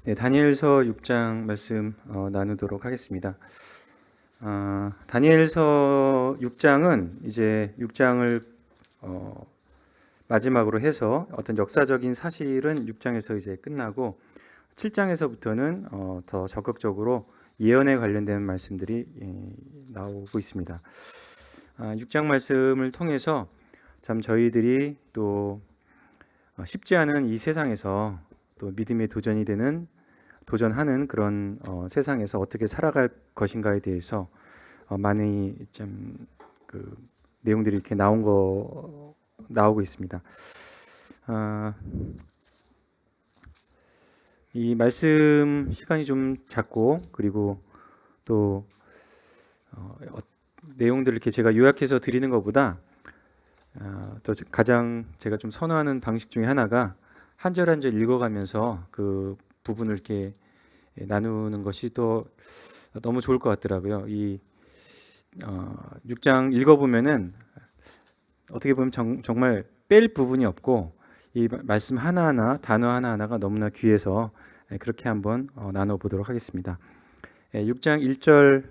네, 다니엘서 6장 말씀 나누도록 하겠습니다. 다니엘서 6장은 이제 6장을 마지막으로 해서 어떤 역사적인 사실은 6장에서 이제 끝나고 7장에서부터는 더 적극적으로 예언에 관련된 말씀들이 나오고 있습니다. 6장 말씀을 통해서 참 저희들이 또 쉽지 않은 이 세상에서 또 믿음의 도전하는 그런 세상에서 어떻게 살아갈 것인가에 대해서 많이 좀 그 내용들이 이렇게 나오고 있습니다. 이 말씀 시간이 좀 작고 그리고 또 내용들을 이렇게 제가 요약해서 드리는 것보다 또 가장 제가 좀 선호하는 방식 중에 하나가 한 절 한 절 읽어가면서 그 부분을 이렇게 나누는 것이 또 너무 좋을 것 같더라고요. 이 6장 읽어보면은 어떻게 보면 정말 뺄 부분이 없고 이 말씀 하나하나 단어 하나하나가 너무나 귀해서 그렇게 한번 나눠보도록 하겠습니다. 6장 1절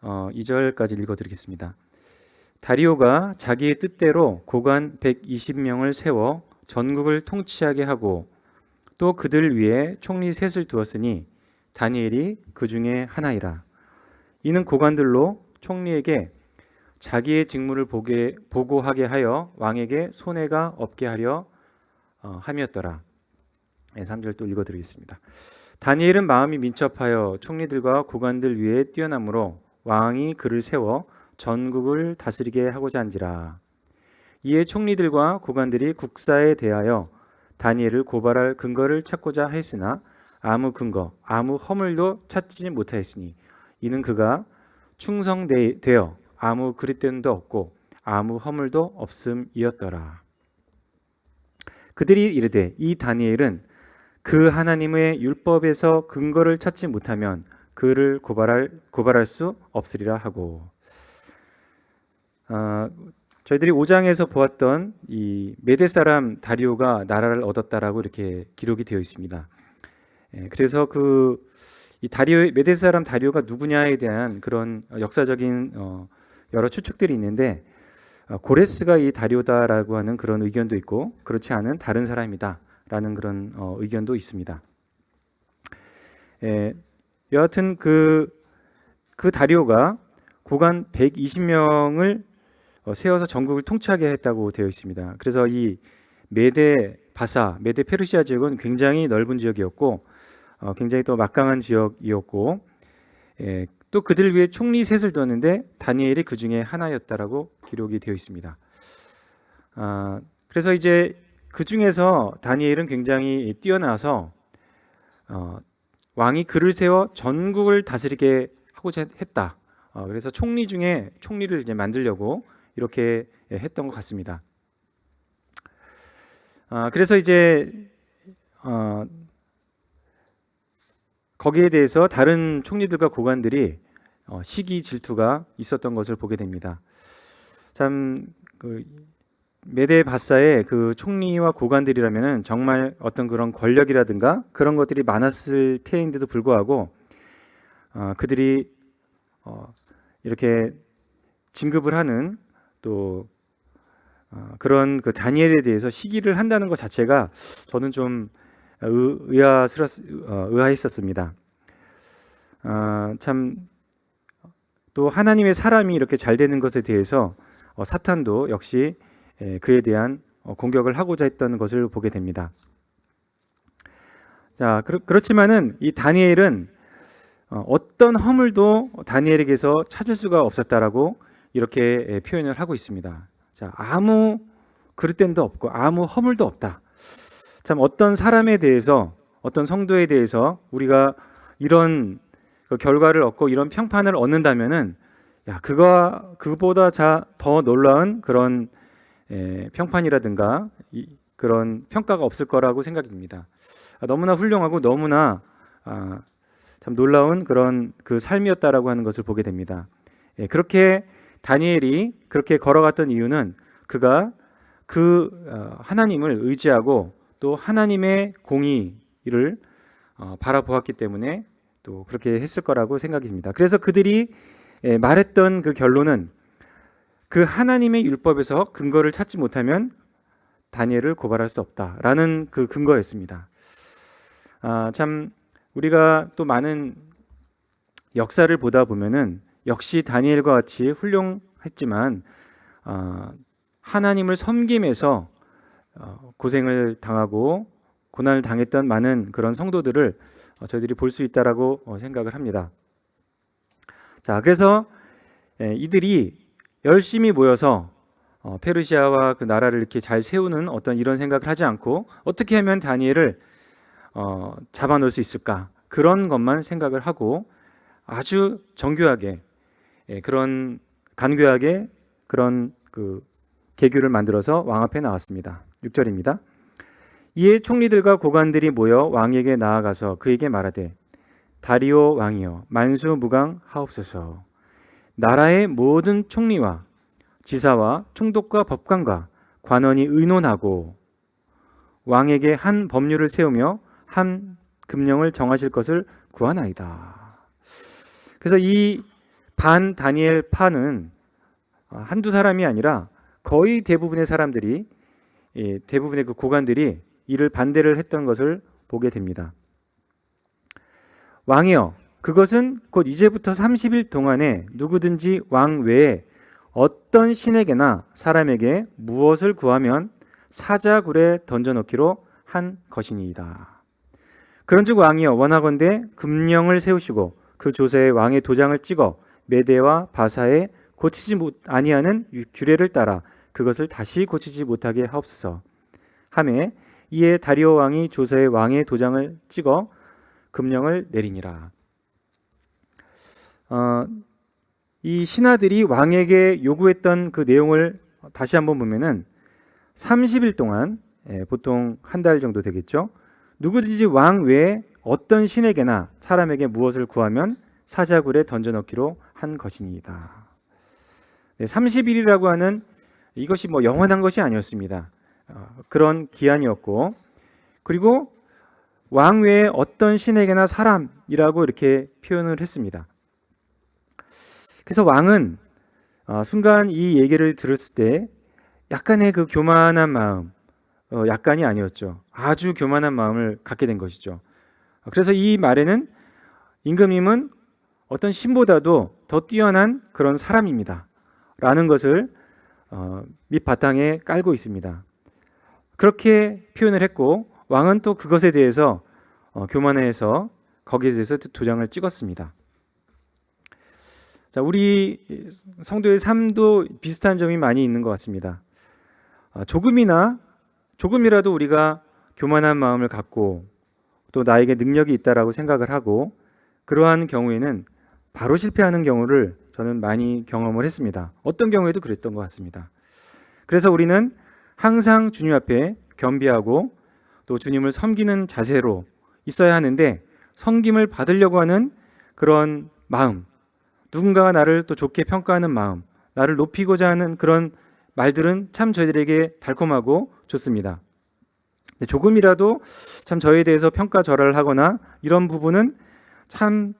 2절까지 읽어드리겠습니다. 다리오가 자기의 뜻대로 고관 120명을 세워 전국을 통치하게 하고 또 그들 위에 총리 셋을 두었으니 다니엘이 그 중에 하나이라. 이는 고관들로 총리에게 자기의 직무를 보고하게 하여 왕에게 손해가 없게 하려 함이었더라. 3절 또 읽어드리겠습니다. 다니엘은 마음이 민첩하여 총리들과 고관들 위에 뛰어나므로 왕이 그를 세워 전국을 다스리게 하고자 한지라. 이에 총리들과 고관들이 국사에 대하여 다니엘을 고발할 근거를 찾고자 했으나 아무 근거, 아무 허물도 찾지 못하였으니 이는 그가 충성되어 아무 그릇됨도 없고 아무 허물도 없음이었더라. 그들이 이르되 이 다니엘은 그 하나님의 율법에서 근거를 찾지 못하면 그를 고발할 수 없으리라 하고. 저희들이 5장에서 보았던 이 메대 사람 다리오가 나라를 얻었다라고 이렇게 기록이 되어 있습니다. 그래서 이 메대 사람 다리오가 누구냐에 대한 그런 역사적인 여러 추측들이 있는데 고레스가 이 다리오다라고 하는 그런 의견도 있고 그렇지 않은 다른 사람이다라는 그런 의견도 있습니다. 여하튼 그 다리오가 고관 120명을 세워서 전국을 통치하게 했다고 되어 있습니다. 그래서 이 메데 페르시아 지역은 굉장히 넓은 지역이었고 굉장히 또 막강한 지역이었고 또 그들 위해 총리 셋을 두었는데 다니엘이 그 중에 하나였다라고 기록이 되어 있습니다. 그래서 이제 그 중에서 다니엘은 굉장히 뛰어나서 왕이 그를 세워 전국을 다스리게 하고자 했다. 그래서 총리 중에 총리를 이제 만들려고 이렇게 했던 것 같습니다. 그래서 이제 거기에 대해서 다른 총리들과 고관들이 시기 질투가 있었던 것을 보게 됩니다. 참 메데 바사의 그 총리와 고관들이라면은 정말 어떤 그런 권력이라든가 그런 것들이 많았을 테인데도 불구하고 그들이 이렇게 진급을 하는 또 그런 그 다니엘에 대해서 시기를 한다는 것 자체가 저는 좀 의아했었습니다. 참 또 하나님의 사람이 이렇게 잘 되는 것에 대해서 사탄도 역시 그에 대한 공격을 하고자 했던 것을 보게 됩니다. 자, 그렇지만은 이 다니엘은 어떤 허물도 다니엘에게서 찾을 수가 없었다라고 이렇게 표현을 하고 있습니다. 자, 아무 그릇됨도 없고 아무 허물도 없다. 참 어떤 사람에 대해서 어떤 성도에 대해서 우리가 이런 결과를 얻고 이런 평판을 얻는다면은 그보다 더 놀라운 그런 평판이라든가 그런 평가가 없을 거라고 생각이 듭니다. 너무나 훌륭하고 너무나 참 놀라운 그런 그 삶이었다라고 하는 것을 보게 됩니다. 그렇게 다니엘이 그렇게 걸어갔던 이유는 그가 하나님을 의지하고 또 하나님의 공의를 바라보았기 때문에 또 그렇게 했을 거라고 생각이 듭니다. 그래서 그들이 말했던 그 결론은 그 하나님의 율법에서 근거를 찾지 못하면 다니엘을 고발할 수 없다라는 그 근거였습니다. 참 우리가 또 많은 역사를 보다 보면은 역시 다니엘과 같이 훌륭했지만 하나님을 섬김에서 고생을 당하고 고난을 당했던 많은 그런 성도들을 저희들이 볼 수 있다라고 생각을 합니다. 자, 그래서 이들이 열심히 모여서 페르시아와 그 나라를 이렇게 잘 세우는 어떤 이런 생각을 하지 않고 어떻게 하면 다니엘을 잡아놓을 수 있을까, 그런 것만 생각을 하고 아주 정교하게 그런 간교하게 그런 그 계교를 만들어서 왕 앞에 나왔습니다. 6절입니다. 이에 총리들과 고관들이 모여 왕에게 나아가서 그에게 말하되 다리오 왕이여 만수무강하옵소서. 나라의 모든 총리와 지사와 총독과 법관과 관원이 의논하고 왕에게 한 법률을 세우며 한 금령을 정하실 것을 구하나이다. 그래서 이 반 다니엘 파는 한두 사람이 아니라 거의 대부분의 사람들이, 대부분의 그 고관들이 이를 반대를 했던 것을 보게 됩니다. 왕이여, 그것은 곧 이제부터 30일 동안에 누구든지 왕 외에 어떤 신에게나 사람에게 무엇을 구하면 사자굴에 던져넣기로 한 것이니이다. 그런즉 왕이여, 원하건대 금령을 세우시고 그 조서에 왕의 도장을 찍어 메대와 바사에 고치지 아니하는 규례를 따라 그것을 다시 고치지 못하게 하옵소서 하매, 이에 다리오 왕이 조서에 왕의 도장을 찍어 금령을 내리니라. 이 신하들이 왕에게 요구했던 그 내용을 다시 한번 보면은 30일 동안, 보통 한 달 정도 되겠죠. 누구든지 왕 외에 어떤 신에게나 사람에게 무엇을 구하면 사자굴에 던져넣기로 한 것이니이다. 30일이라고 하는 이것이 뭐 영원한 것이 아니었습니다. 그런 기한이었고, 그리고 왕 외에 어떤 신에게나 사람이라고 이렇게 표현을 했습니다. 그래서 왕은 순간 이 얘기를 들었을 때 약간의 그 교만한 마음, 약간이 아니었죠. 아주 교만한 마음을 갖게 된 것이죠. 그래서 이 말에는 임금님은 어떤 신보다도 더 뛰어난 그런 사람입니다 라는 것을 밑바탕에 깔고 있습니다. 그렇게 표현을 했고, 왕은 또 그것에 대해서 교만해서 거기에 대해서 조장을 찍었습니다. 자, 우리 성도의 삶도 비슷한 점이 많이 있는 것 같습니다. 조금이라도 우리가 교만한 마음을 갖고 또 나에게 능력이 있다라고 생각을 하고, 그러한 경우에는 바로 실패하는 경우를 저는 많이 경험을 했습니다. 어떤 경우에도 그랬던 것 같습니다. 그래서 우리는 항상 주님 앞에 겸비하고 또 주님을 섬기는 자세로 있어야 하는데, 섬김을 받으려고 하는 그런 마음, 누군가가 나를 또 좋게 평가하는 마음, 나를 높이고자 하는 그런 말들은 참 저희들에게 달콤하고 좋습니다. 조금이라도 참 저에 대해서 평가절하를 하거나 이런 부분은 참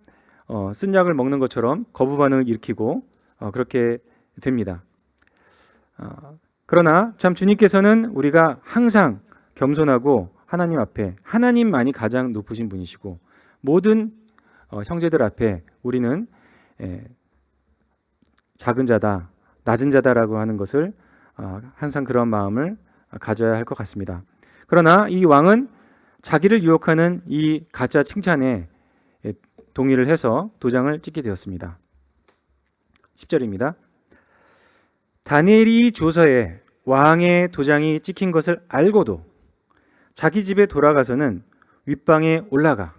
쓴 약을 먹는 것처럼 거부 반응을 일으키고 그렇게 됩니다. 그러나 참 주님께서는 우리가 항상 겸손하고 하나님 앞에, 하나님만이 가장 높으신 분이시고 모든 형제들 앞에 우리는 작은 자다, 낮은 자다라고 하는 것을 항상 그런 마음을 가져야 할 것 같습니다. 그러나 이 왕은 자기를 유혹하는 이 가짜 칭찬에 동의를 해서 도장을 찍게 되었습니다. 10절입니다. 다니엘이 조서에 왕의 도장이 찍힌 것을 알고도 자기 집에 돌아가서는 윗방에 올라가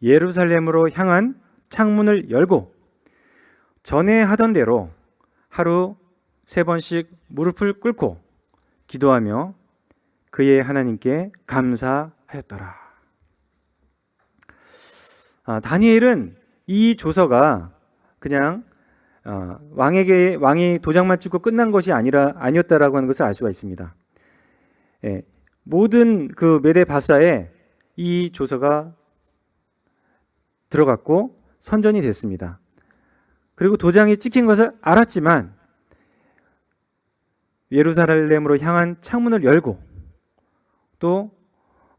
예루살렘으로 향한 창문을 열고 전에 하던 대로 하루 3번씩 무릎을 꿇고 기도하며 그의 하나님께 감사하였더라. 다니엘은 이 조서가 그냥 왕이 도장만 찍고 끝난 것이 아니었다라고 하는 것을 알 수가 있습니다. 모든 그 메대 바사에 이 조서가 들어갔고 선전이 됐습니다. 그리고 도장이 찍힌 것을 알았지만 예루살렘으로 향한 창문을 열고 또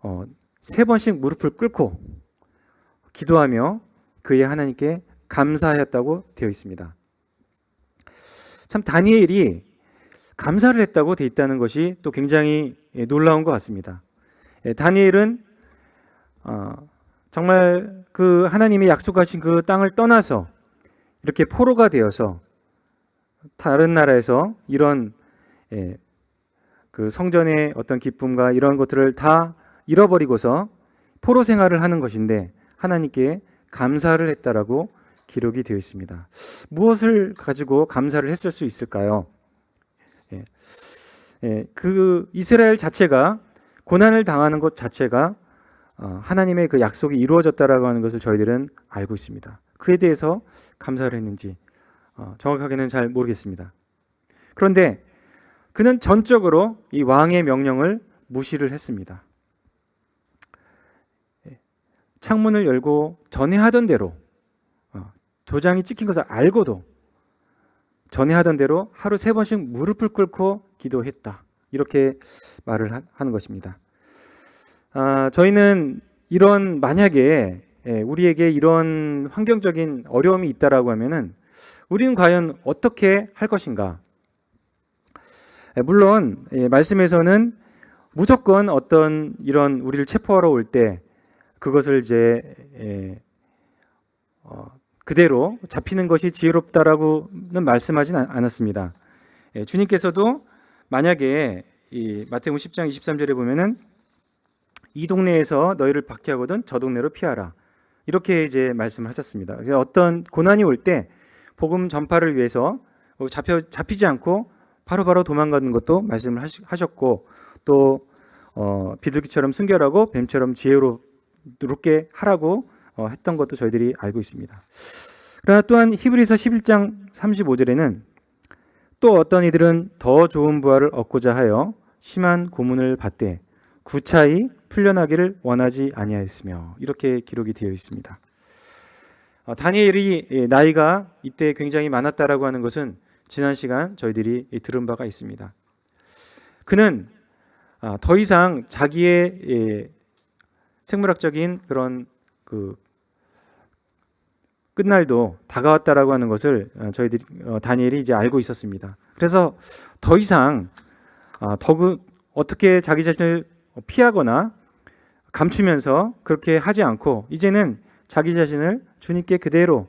3번씩 무릎을 꿇고 기도하며 그의 하나님께 감사하였다고 되어 있습니다. 참 다니엘이 감사를 했다고 되어 있다는 것이 또 굉장히 놀라운 것 같습니다. 다니엘은 정말 그 하나님이 약속하신 그 땅을 떠나서 이렇게 포로가 되어서 다른 나라에서 이런 그 성전의 어떤 기쁨과 이런 것들을 다 잃어버리고서 포로 생활을 하는 것인데 하나님께 감사를 했다라고 기록이 되어 있습니다. 무엇을 가지고 감사를 했을 수 있을까요? 그 이스라엘 자체가 고난을 당하는 것 자체가 하나님의 그 약속이 이루어졌다라고 하는 것을 저희들은 알고 있습니다. 그에 대해서 감사를 했는지 정확하게는 잘 모르겠습니다. 그런데 그는 전적으로 이 왕의 명령을 무시를 했습니다. 창문을 열고 전에 하던 대로 도장이 찍힌 것을 알고도 전에 하던 대로 하루 3번씩 무릎을 꿇고 기도했다. 이렇게 말을 하는 것입니다. 저희는 이런 만약에 우리에게 이런 환경적인 어려움이 있다라고 하면은 우리는 과연 어떻게 할 것인가? 물론 말씀에서는 무조건 어떤 이런 우리를 체포하러 올 때 그것을 이제 그대로 잡히는 것이 지혜롭다라고는 말씀하진 않았습니다. 주님께서도 만약에 이 마태복음 10장 23절에 보면은 이 동네에서 너희를 박해하거든 저 동네로 피하라. 이렇게 이제 말씀을 하셨습니다. 어떤 고난이 올 때 복음 전파를 위해서 잡히지 않고 바로바로 도망가는 것도 말씀을 하셨고 또 비둘기처럼 순결하고 뱀처럼 지혜롭게 하라고 했던 것도 저희들이 알고 있습니다. 그러나 또한 히브리서 11장 35절에는 또 어떤 이들은 더 좋은 부활을 얻고자 하여 심한 고문을 받되 구차히 풀려나기를 원하지 아니하였으며 이렇게 기록이 되어 있습니다. 다니엘이 나이가 이때 굉장히 많았다라고 하는 것은 지난 시간 저희들이 들은 바가 있습니다. 그는 더 이상 자기의 생물학적인 그런 그 끝날도 다가왔다라고 하는 것을 저희들이 다니엘이 이제 알고 있었습니다. 그래서 더 이상 어떻게 자기 자신을 피하거나 감추면서 그렇게 하지 않고 이제는 자기 자신을 주님께 그대로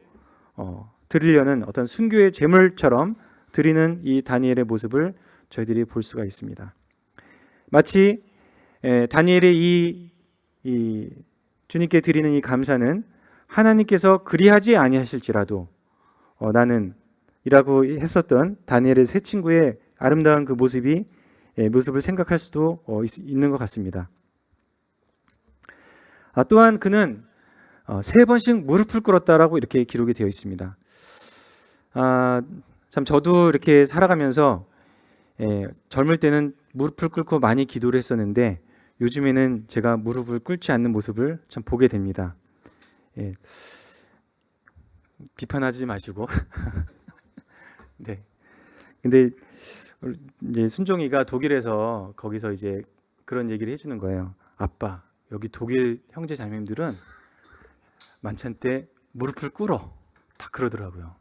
드리려는 어떤 순교의 제물처럼 드리는 이 다니엘의 모습을 저희들이 볼 수가 있습니다. 마치 다니엘의 이 주님께 드리는 이 감사는 하나님께서 그리하지 아니하실지라도 나는 이라고 했었던 다니엘의 세 친구의 아름다운 그 모습을 생각할 수도 있는 것 같습니다. 또한 그는 3번씩 무릎을 꿇었다라고 이렇게 기록이 되어 있습니다. 참 저도 이렇게 살아가면서 젊을 때는 무릎을 꿇고 많이 기도를 했었는데 요즘에는 제가 무릎을 꿇지 않는 모습을 참 보게 됩니다. 비판하지 마시고. 네. 근데 이제 순종이가 독일에서 거기서 이제 그런 얘기를 해주는 거예요. 아빠, 여기 독일 형제 자매님들은 만찬 때 무릎을 꿇어. 다 그러더라고요.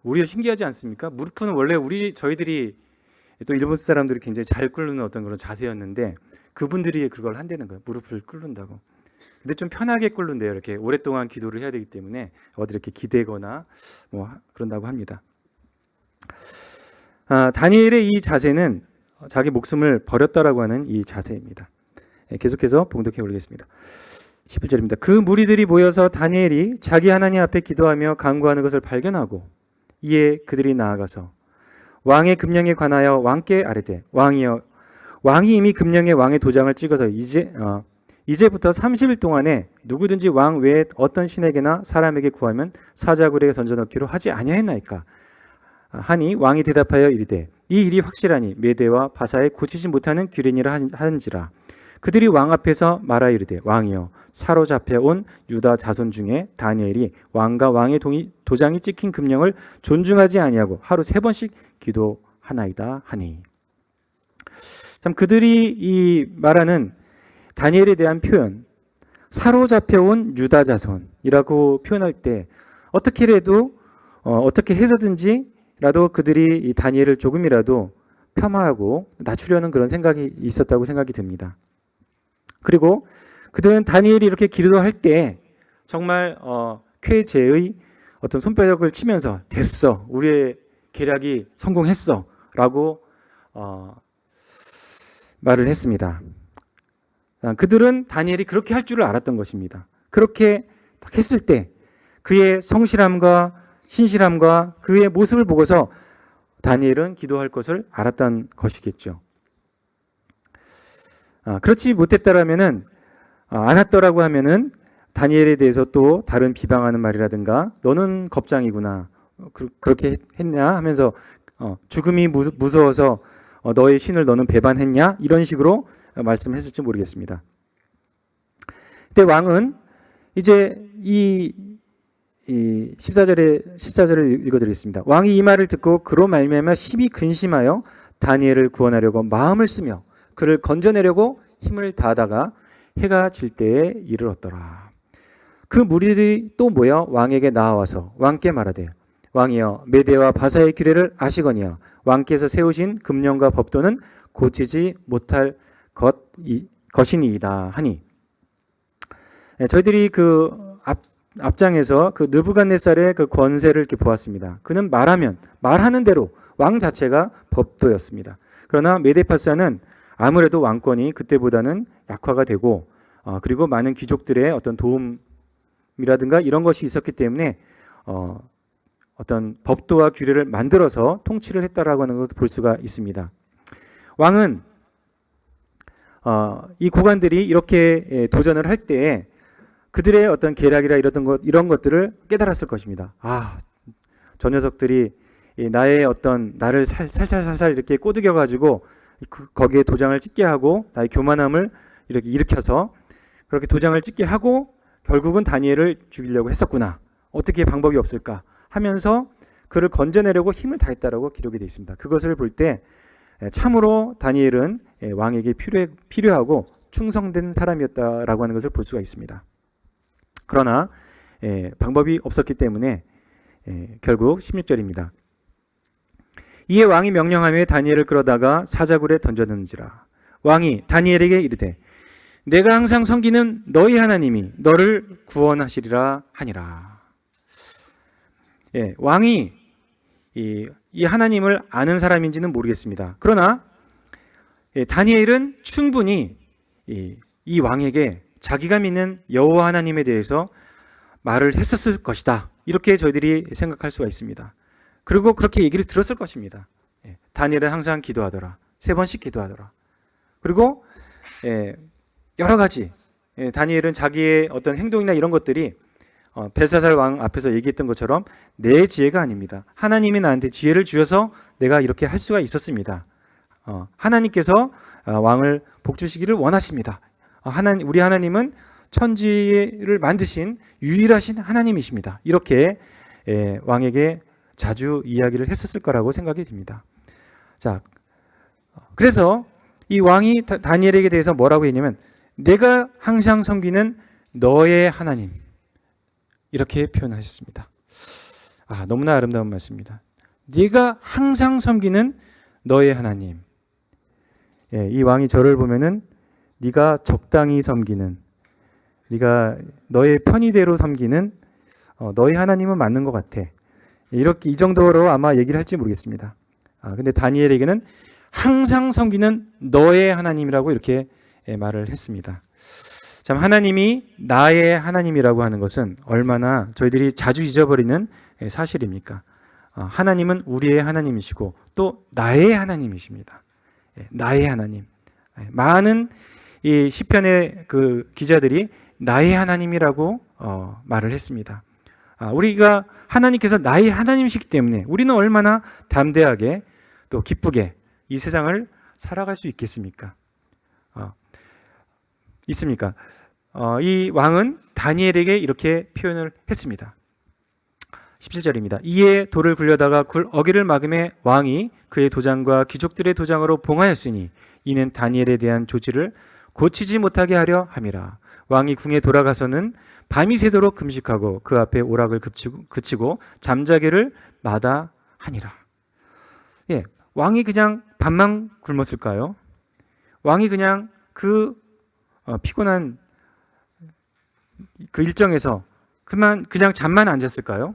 우리가 신기하지 않습니까? 무릎은 원래 저희들이 또 일본 사람들이 굉장히 잘 꿇는 어떤 그런 자세였는데 그분들이 그걸 한다는 거예요. 무릎을 꿇는다고. 근데 좀 편하게 꿇는데요. 이렇게 오랫동안 기도를 해야 되기 때문에 어디 이렇게 기대거나 뭐 그런다고 합니다. 다니엘의 이 자세는 자기 목숨을 버렸다라고 하는 이 자세입니다. 계속해서 봉독해 올리겠습니다. 11절입니다. 그 무리들이 모여서 다니엘이 자기 하나님 앞에 기도하며 간구하는 것을 발견하고 이에 그들이 나아가서 왕의 금령에 관하여 왕께 아뢰되 왕이여 왕이 이미 금령에 왕의 도장을 찍어서 이제부터 30일 동안에 누구든지 왕 외에 어떤 신에게나 사람에게 구하면 사자굴에 던져넣기로 하지 아니하였나이까 하니 왕이 대답하여 이르되 이 일이 확실하니 메대와 바사에 고치지 못하는 규례니라 하는지라. 그들이 왕 앞에서 말하 이르되 왕이여 사로잡혀 온 유다 자손 중에 다니엘이 왕과 왕의 도장이 찍힌 금령을 존중하지 아니하고 하루 3번씩 기도하나이다 하니. 참 그들이 이 말하는 다니엘에 대한 표현, 사로잡혀 온 유다 자손이라고 표현할 때 어떻게라도 어떻게 해서든지라도 그들이 이 다니엘을 조금이라도 폄하하고 낮추려는 그런 생각이 있었다고 생각이 듭니다. 그리고 그들은 다니엘이 이렇게 기도할 때 정말 쾌재의 어떤 손뼉을 치면서 됐어, 우리의 계략이 성공했어 라고 말을 했습니다. 그들은 다니엘이 그렇게 할 줄을 알았던 것입니다. 그렇게 했을 때 그의 성실함과 신실함과 그의 모습을 보고서 다니엘은 기도할 것을 알았던 것이겠죠. 그렇지 못했다라면은 안 했더라고 하면은 다니엘에 대해서 또 다른 비방하는 말이라든가 너는 겁장이구나 그렇게 했냐 하면서 죽음이 무서워서 너의 신을 너는 배반했냐 이런 식으로 말씀했을지 모르겠습니다. 그때 왕은 이제 이 14절을 읽어드리겠습니다. 왕이 이 말을 듣고 그로 말미암아 심히 근심하여 다니엘을 구원하려고 마음을 쓰며 그를 건져내려고 힘을 다하다가 해가 질 때에 이르렀더라. 그 무리들이 또 모여 왕에게 나와서 왕께 말하되 왕이여 메대와 바사의 규례를 아시거니와 왕께서 세우신 금령과 법도는 고치지 못할 것이니이다 하니. 저희들이 그 앞장에서 그 느부갓네살의 그 권세를 이렇게 보았습니다. 그는 말하는 대로 왕 자체가 법도였습니다. 그러나 메데파사는 아무래도 왕권이 그때보다는 약화가 되고 그리고 많은 귀족들의 어떤 도움이라든가 이런 것이 있었기 때문에 어떤 법도와 규례를 만들어서 통치를 했다라고 하는 것을 볼 수가 있습니다. 왕은 이 고관들이 이렇게 도전을 할 때에 그들의 어떤 계략이라 이런 것들을 깨달았을 것입니다. 저 녀석들이 나의 나를 살살살살 이렇게 꼬드겨 가지고 거기에 도장을 찍게 하고 나의 교만함을 이렇게 일으켜서 그렇게 도장을 찍게 하고 결국은 다니엘을 죽이려고 했었구나. 어떻게 방법이 없을까 하면서 그를 건져내려고 힘을 다했다라고 기록이 되어 있습니다. 그것을 볼 때 참으로 다니엘은 왕에게 필요하고 충성된 사람이었다라고 하는 것을 볼 수가 있습니다. 그러나 방법이 없었기 때문에 결국 16절입니다. 이에 왕이 명령하며 다니엘을 끌어다가 사자굴에 던져넣는지라. 왕이 다니엘에게 이르되 내가 항상 섬기는 너희 하나님이 너를 구원하시리라 하니라. 왕이 이 하나님을 아는 사람인지는 모르겠습니다. 그러나 다니엘은 충분히 이 왕에게 자기가 믿는 여호와 하나님에 대해서 말을 했었을 것이다. 이렇게 저희들이 생각할 수가 있습니다. 그리고 그렇게 얘기를 들었을 것입니다. 다니엘은 항상 기도하더라. 3번씩 기도하더라. 그리고 여러 가지 다니엘은 자기의 어떤 행동이나 이런 것들이 벨사살 왕 앞에서 얘기했던 것처럼 내 지혜가 아닙니다. 하나님이 나한테 지혜를 주셔서 내가 이렇게 할 수가 있었습니다. 하나님께서 왕을 복주시기를 원하십니다. 우리 하나님은 천지를 만드신 유일하신 하나님이십니다. 이렇게 왕에게 자주 이야기를 했었을 거라고 생각이 듭니다. 자, 그래서 이 왕이 다니엘에게 대해서 뭐라고 했냐면 내가 항상 섬기는 너의 하나님 이렇게 표현하셨습니다. 너무나 아름다운 말씀입니다. 네가 항상 섬기는 너의 하나님. 이 왕이 저를 보면은 네가 적당히 섬기는, 네가 너의 편의대로 섬기는 너의 하나님은 맞는 것 같아. 이렇게 이 정도로 아마 얘기를 할지 모르겠습니다. 근데 다니엘에게는 항상 섬기는 너의 하나님이라고 이렇게 말을 했습니다. 참 하나님이 나의 하나님이라고 하는 것은 얼마나 저희들이 자주 잊어버리는 사실입니까? 하나님은 우리의 하나님이시고 또 나의 하나님이십니다. 나의 하나님. 많은 이 시편의 그 기자들이 나의 하나님이라고 말을 했습니다. 우리가 하나님께서 나의 하나님이시기 때문에 우리는 얼마나 담대하게 또 기쁘게 이 세상을 살아갈 수 있겠습니까? 있습니까? 이 왕은 다니엘에게 이렇게 표현을 했습니다. 17절입니다. 이에 돌을 굴려다가 어기를 막음에 왕이 그의 도장과 귀족들의 도장으로 봉하였으니 이는 다니엘에 대한 조치를 고치지 못하게 하려 함이라. 왕이 궁에 돌아가서는 밤이 새도록 금식하고 그 앞에 오락을 그치고 잠자기를 마다하니라. 예, 왕이 그냥 밤만 굶었을까요? 왕이 그냥 그 피곤한 그 일정에서 그냥 잠만 안 잤을까요?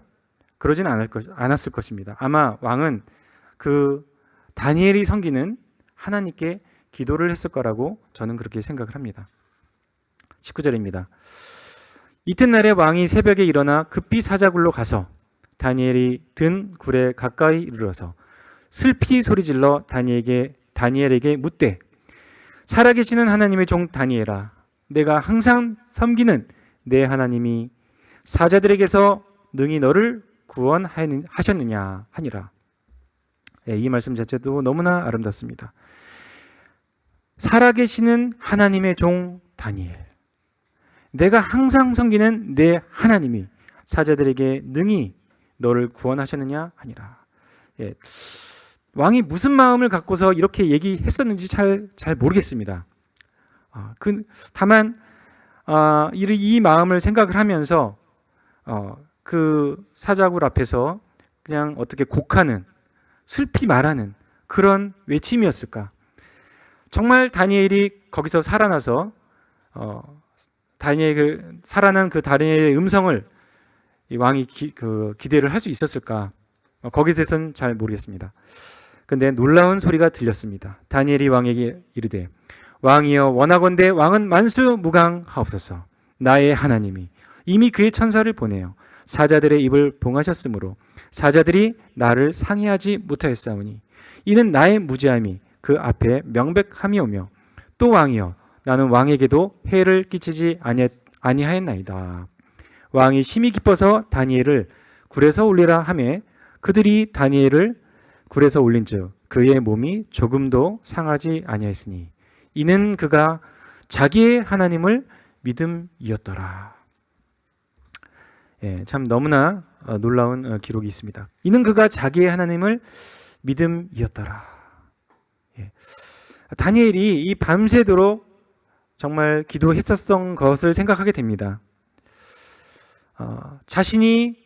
그러진 않았을 것입니다. 아마 왕은 그 다니엘이 섬기는 하나님께 기도를 했을 거라고 저는 그렇게 생각을 합니다. 19절입니다. 이튿날에 왕이 새벽에 일어나 급히 사자굴로 가서 다니엘이 든 굴에 가까이 이르러서 슬피 소리질러 다니엘에게 묻되 살아계시는 하나님의 종 다니엘아, 내가 항상 섬기는 내 하나님이 사자들에게서 능히 너를 구원하셨느냐 하니라. 이 말씀 자체도 너무나 아름답습니다. 살아계시는 하나님의 종 다니엘, 내가 항상 섬기는 내 하나님이 사자들에게 능히 너를 구원하셨느냐 하니라. 예. 왕이 무슨 마음을 갖고서 이렇게 얘기했었는지 잘 모르겠습니다. 다만 이 마음을 생각을 하면서 그 사자굴 앞에서 그냥 어떻게 곡하는, 슬피 말하는 그런 외침이었을까? 정말 다니엘이 거기서 살아나서 살아난 그 다니엘의 음성을 이 왕이 기대를 할 수 있었을까? 거기에 대해서는 잘 모르겠습니다. 근데 놀라운 소리가 들렸습니다. 다니엘이 왕에게 이르되 왕이여 원하건대 왕은 만수무강하옵소서. 나의 하나님이 이미 그의 천사를 보내어 사자들의 입을 봉하셨으므로 사자들이 나를 상해하지 못하였사오니 이는 나의 무지함이 그 앞에 명백함이오며 또 왕이여 나는 왕에게도 해를 끼치지 아니하였나이다. 왕이 심히 기뻐서 다니엘을 굴에서 올리라 하매 그들이 다니엘을 굴에서 올린즉 그의 몸이 조금도 상하지 아니하였으니 이는 그가 자기의 하나님을 믿음이었더라. 예, 참 너무나 놀라운 기록이 있습니다. 이는 그가 자기의 하나님을 믿음이었더라. 예. 다니엘이 이 밤새도록 정말 기도했었던 것을 생각하게 됩니다. 자신이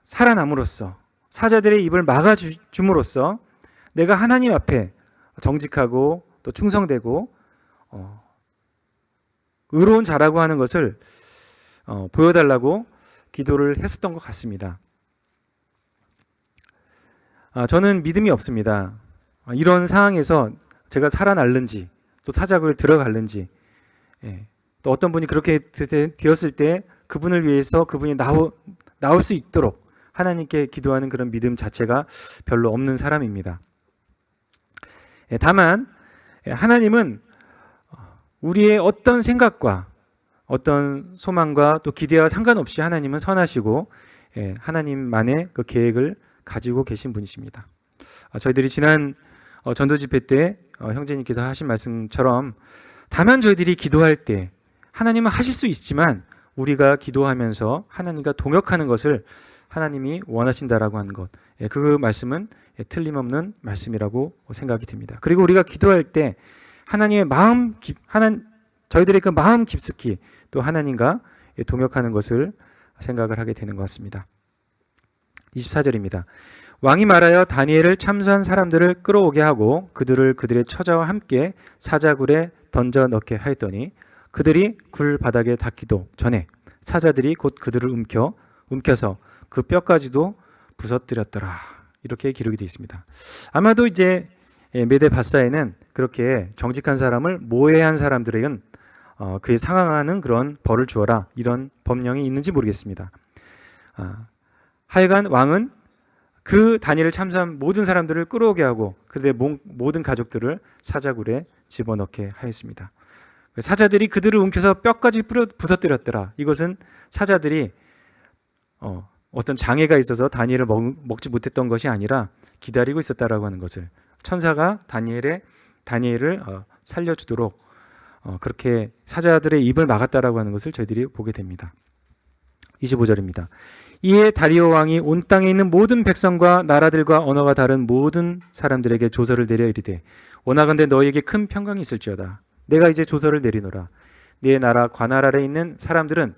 살아남으로써 사자들의 입을 막아줌으로써 내가 하나님 앞에 정직하고 또 충성되고 의로운 자라고 하는 것을 보여달라고 기도를 했었던 것 같습니다. 저는 믿음이 없습니다. 이런 상황에서 제가 살아날는지 또 사자굴에 들어갈는지 또 어떤 분이 그렇게 되었을 때 그분을 위해서 그분이 나올 수 있도록 하나님께 기도하는 그런 믿음 자체가 별로 없는 사람입니다. 다만 하나님은 우리의 어떤 생각과 어떤 소망과 또 기대와 상관없이 하나님은 선하시고 하나님만의 그 계획을 가지고 계신 분이십니다. 저희들이 지난 전도 집회 때 형제님께서 하신 말씀처럼 다만 저희들이 기도할 때 하나님은 하실 수 있지만 우리가 기도하면서 하나님과 동역하는 것을 하나님이 원하신다라고 하는 것, 그 말씀은 틀림없는 말씀이라고 생각이 듭니다. 그리고 우리가 기도할 때 하나님의 저희들의 그 마음 깊숙이 또 하나님과 동역하는 것을 생각을 하게 되는 것 같습니다. 24절입니다. 왕이 말하여 다니엘을 참수한 사람들을 끌어오게 하고 그들을 그들의 처자와 함께 사자굴에 던져 넣게 하였더니 그들이 굴 바닥에 닿기도 전에 사자들이 곧 그들을 움켜서 그 뼈까지도 부서뜨렸더라. 이렇게 기록이 되어 있습니다. 아마도 이제 메데바사에는 그렇게 정직한 사람을 모해한 사람들에겐 그에 상응하는 그런 벌을 주어라 이런 법령이 있는지 모르겠습니다. 하여간 왕은 그 다니엘을 참수한 모든 사람들을 끌어오게 하고 그들의 모든 가족들을 사자굴에 집어넣게 하였습니다. 사자들이 그들을 움켜서 뼈까지 부서뜨렸더라. 이것은 사자들이 어떤 장애가 있어서 다니엘을 먹지 못했던 것이 아니라 기다리고 있었다라고 하는 것을 천사가 다니엘을 살려주도록 그렇게 사자들의 입을 막았다라고 하는 것을 저희들이 보게 됩니다. 25절입니다. 이에 다리오 왕이 온 땅에 있는 모든 백성과 나라들과 언어가 다른 모든 사람들에게 조서를 내려 이르되 원하건대 너희에게 큰 평강이 있을지어다. 내가 이제 조서를 내리노라. 네 나라 관할 아래 있는 사람들은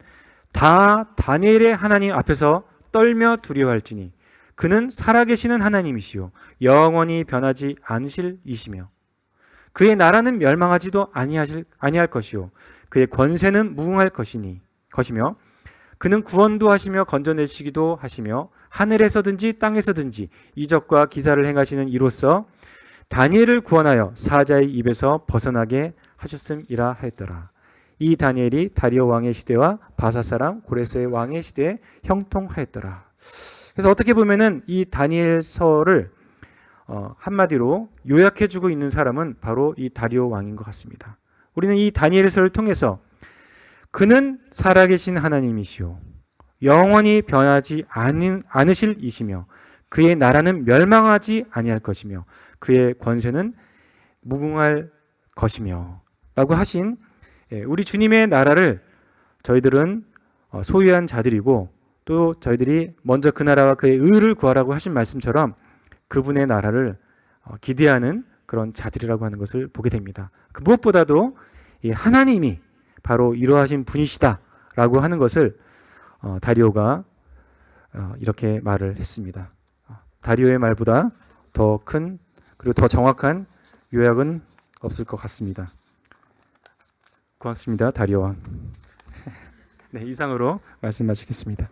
다 다니엘의 하나님 앞에서 떨며 두려워할지니 그는 살아계시는 하나님이시요 영원히 변하지 않으실 이시며 그의 나라는 멸망하지도 아니할 것이요 그의 권세는 무궁할 것이며 그는 구원도 하시며 건져내시기도 하시며 하늘에서든지 땅에서든지 이적과 기사를 행하시는 이로써 다니엘을 구원하여 사자의 입에서 벗어나게 하셨음이라 하였더라. 이 다니엘이 다리오 왕의 시대와 바사 사람 고레스의 왕의 시대에 형통하였더라. 그래서 어떻게 보면은 이 다니엘서를 한마디로 요약해주고 있는 사람은 바로 이 다리오 왕인 것 같습니다. 우리는 이 다니엘서를 통해서 그는 살아계신 하나님이시오 영원히 변하지 않으실 이시며 그의 나라는 멸망하지 아니할 것이며 그의 권세는 무궁할 것이며 라고 하신 우리 주님의 나라를 저희들은 소유한 자들이고 또 저희들이 먼저 그 나라와 그의 의를 구하라고 하신 말씀처럼 그분의 나라를 기대하는 그런 자들이라고 하는 것을 보게 됩니다. 그 무엇보다도 이 하나님이 바로 이러하신 분이시다라고 하는 것을 다리오가 이렇게 말을 했습니다. 다리오의 말보다 더 큰 그리고 더 정확한 요약은 없을 것 같습니다. 고맙습니다, 다리오 왕. 네, 이상으로 말씀 마치겠습니다.